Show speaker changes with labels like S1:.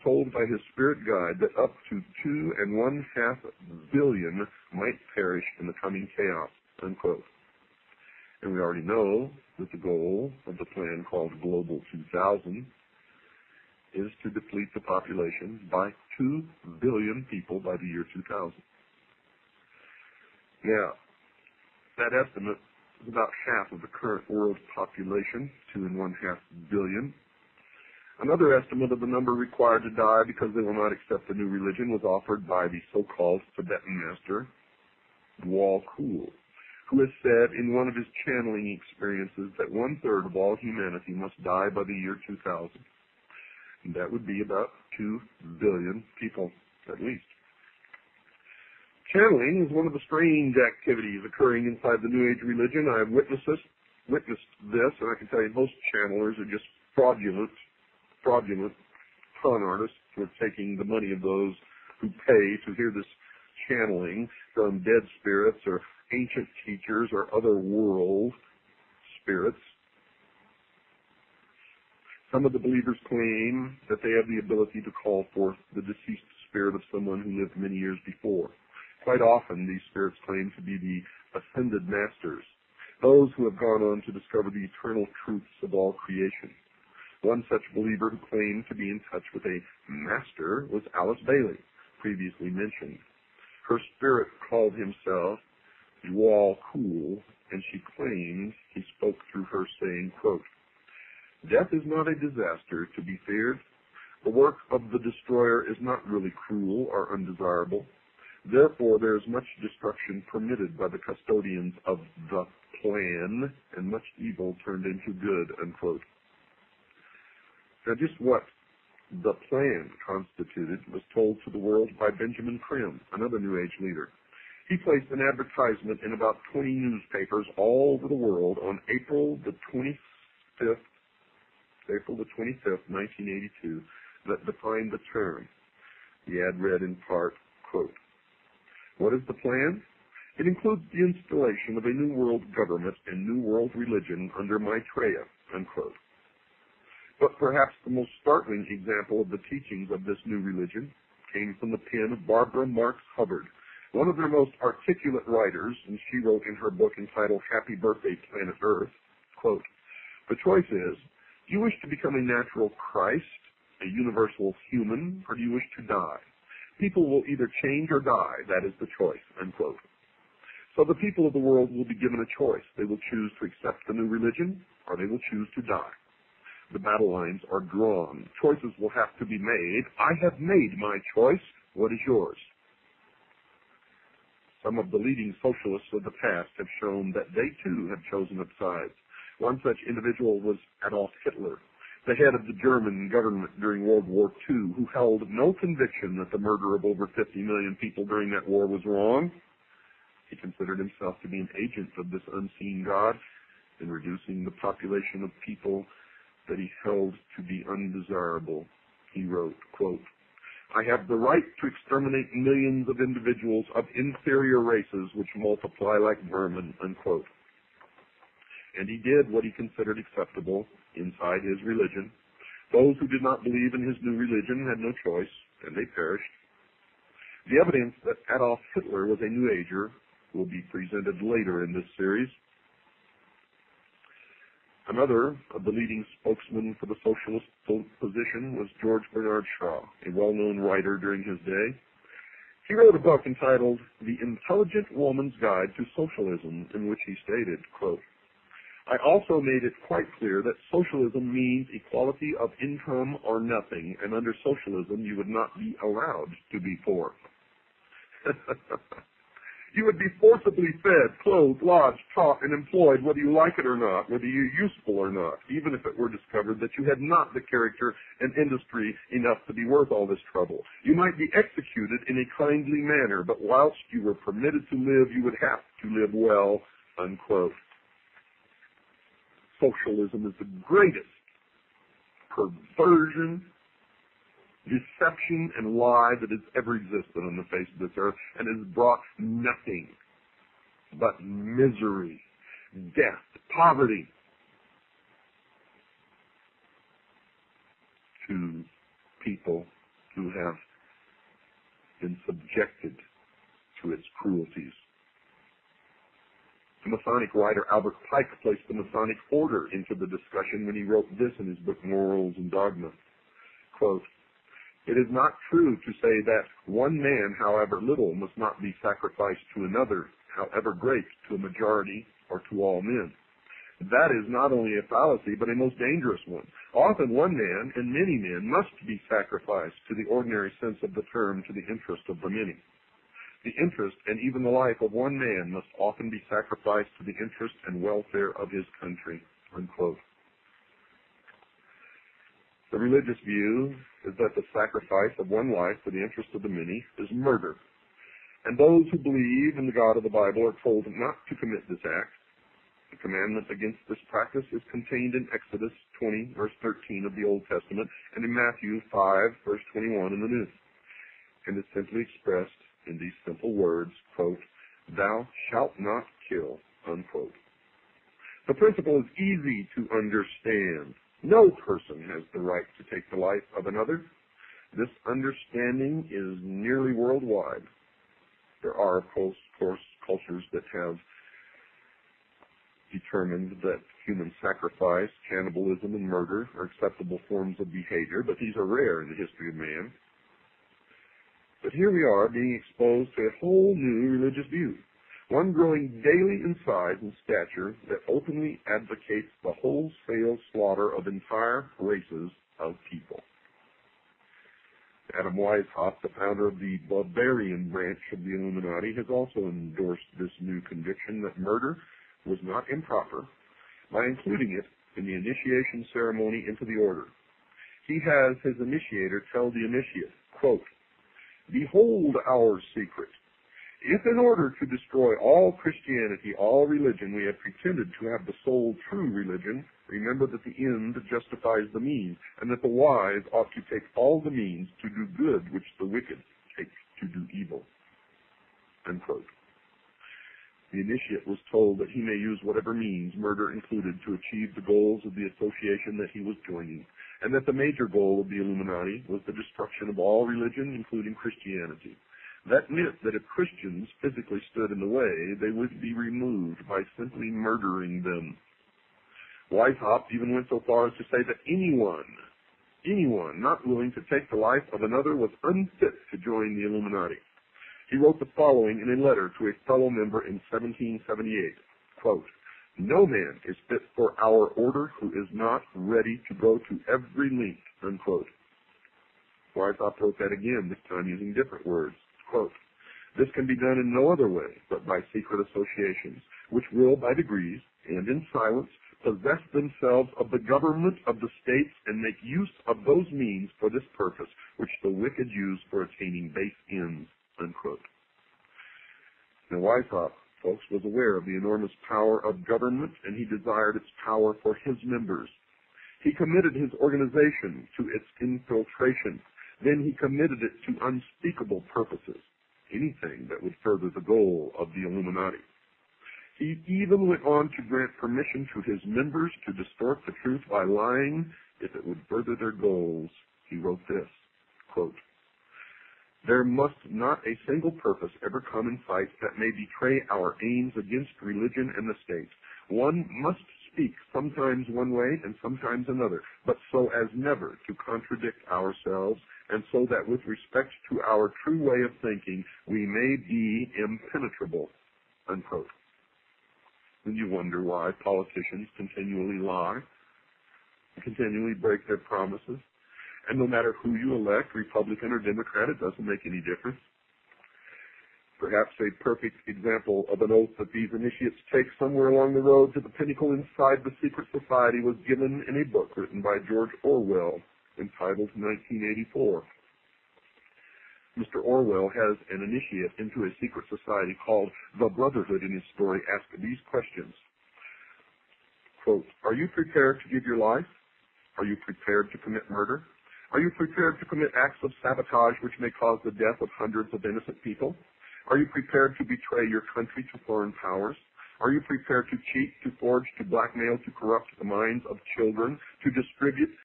S1: told by his spirit guide that up to 2.5 billion might perish in the coming chaos, unquote. And we already know that the goal of the plan called Global 2000 is to deplete the population by 2 billion people by the year 2000. Now, that estimate is about half of the current world population, 2.5 billion. Another estimate of the number required to die because they will not accept the new religion was offered by the so-called Tibetan master, Wal Kul, who has said in one of his channeling experiences that 1/3 of all humanity must die by the year 2000. And that would be about 2 billion people, at least. Channeling is one of the strange activities occurring inside the New Age religion. I have witnessed this, and I can tell you most channelers are just fraudulent con artists who are taking the money of those who pay to hear this channeling from dead spirits or ancient teachers or other world spirits. Some of the believers claim that they have the ability to call forth the deceased spirit of someone who lived many years before. Quite often, these spirits claim to be the ascended masters, those who have gone on to discover the eternal truths of all creation. One such believer who claimed to be in touch with a master was Alice Bailey, previously mentioned. Her spirit called himself Wal Kul, and she claims he spoke through her saying, quote, "Death is not a disaster to be feared. The work of the destroyer is not really cruel or undesirable. Therefore, there is much destruction permitted by the custodians of the plan, and much evil turned into good," unquote. Now, just what the plan constituted was told to the world by Benjamin Prim, another New Age leader. He placed an advertisement in about 20 newspapers all over the world on April the 25th, 1982, that defined the term. The ad read in part, quote, "What is the plan? It includes the installation of a new world government and new world religion under Maitreya," unquote. But perhaps the most startling example of the teachings of this new religion came from the pen of Barbara Marx Hubbard, one of their most articulate writers, and she wrote in her book entitled Happy Birthday, Planet Earth, quote, "The choice is, do you wish to become a natural Christ, a universal human, or do you wish to die? People will either change or die. That is the choice," unquote. So the people of the world will be given a choice. They will choose to accept the new religion, or they will choose to die. The battle lines are drawn. Choices will have to be made. I have made my choice. What is yours? Some of the leading socialists of the past have shown that they too have chosen up sides. One such individual was Adolf Hitler, the head of the German government during World War II, who held no conviction that the murder of over 50 million people during that war was wrong. He considered himself to be an agent of this unseen God in reducing the population of people that he held to be undesirable. He wrote, quote, "I have the right to exterminate millions of individuals of inferior races which multiply like vermin," unquote. And he did what he considered acceptable inside his religion. Those who did not believe in his new religion had no choice, and they perished. The evidence that Adolf Hitler was a New Ager will be presented later in this series. Another of the leading spokesmen for the socialist position was George Bernard Shaw, a well-known writer during his day. He wrote a book entitled The Intelligent Woman's Guide to Socialism, in which he stated, quote, "I also made it quite clear that socialism means equality of income or nothing, and under socialism you would not be allowed to be poor." You would be forcibly fed, clothed, lodged, taught, and employed whether you like it or not, whether you're useful or not, even if it were discovered that you had not the character and industry enough to be worth all this trouble. You might be executed in a kindly manner, but whilst you were permitted to live, you would have to live well, unquote. Socialism is the greatest perversion, deception, and lie that has ever existed on the face of this earth, and has brought nothing but misery, death, poverty to people who have been subjected to its cruelties. The Masonic writer Albert Pike placed the Masonic order into the discussion when he wrote this in his book Morals and Dogma. Quote, "It is not true to say that one man, however little, must not be sacrificed to another, however great, to a majority or to all men. That is not only a fallacy, but a most dangerous one. Often one man and many men must be sacrificed to the ordinary sense of the term to the interest of the many. The interest and even the life of one man must often be sacrificed to the interest and welfare of his country." Unquote. The religious view is that the sacrifice of one life for the interest of the many is murder. And those who believe in the God of the Bible are told not to commit this act. The commandment against this practice is contained in Exodus 20, verse 13 of the Old Testament, and in Matthew 5, verse 21 in the New. And is simply expressed in these simple words, quote, "Thou shalt not kill," unquote. The principle is easy to understand. No person has the right to take the life of another. This understanding is nearly worldwide. There are, of course, cultures that have determined that human sacrifice, cannibalism, and murder are acceptable forms of behavior, but these are rare in the history of man. But here we are being exposed to a whole new religious view, one growing daily in size and stature that openly advocates the wholesale slaughter of entire races of people. Adam Weishaupt, the founder of the barbarian branch of the Illuminati, has also endorsed this new conviction that murder was not improper by including it in the initiation ceremony into the order. He has his initiator tell the initiate, quote, "Behold our secret. If in order to destroy all Christianity, all religion, we have pretended to have the sole true religion, remember that the end justifies the means, and that the wise ought to take all the means to do good which the wicked take to do evil." Unquote. The initiate was told that he may use whatever means, murder included, to achieve the goals of the association that he was joining, and that the major goal of the Illuminati was the destruction of all religion, including Christianity. That meant that if Christians physically stood in the way, they would be removed by simply murdering them. Weishaupt even went so far as to say that anyone not willing to take the life of another was unfit to join the Illuminati. He wrote the following in a letter to a fellow member in 1778, quote, "No man is fit for our order who is not ready to go to every length," unquote. Weishaupt wrote that again, this time using different words, quote, "This can be done in no other way but by secret associations, which will, by degrees, and in silence, possess themselves of the government of the states and make use of those means for this purpose, which the wicked use for attaining base ends," unquote. Now, Weishaupt, folks, was aware of the enormous power of government, and he desired its power for his members. He committed his organization to its infiltration. Then he committed it to unspeakable purposes, anything that would further the goal of the Illuminati. He even went on to grant permission to his members to distort the truth by lying if it would further their goals. He wrote this, quote, "There must not a single purpose ever come in sight that may betray our aims against religion and the state. One must speak sometimes one way and sometimes another, but so as never to contradict ourselves, and so that with respect to our true way of thinking, we may be impenetrable," unquote. Then you wonder why politicians continually lie, continually break their promises, and no matter who you elect, Republican or Democrat, it doesn't make any difference. Perhaps a perfect example of an oath that these initiates take somewhere along the road to the pinnacle inside the secret society was given in a book written by George Orwell entitled 1984. Mr. Orwell has an initiate into a secret society called the Brotherhood in his story asked these questions. Quote, "Are you prepared to give your life? Are you prepared to commit murder? Are you prepared to commit acts of sabotage which may cause the death of hundreds of innocent people? Are you prepared to betray your country to foreign powers? Are you prepared to cheat, to forge, to blackmail, to corrupt the minds of children, to distribute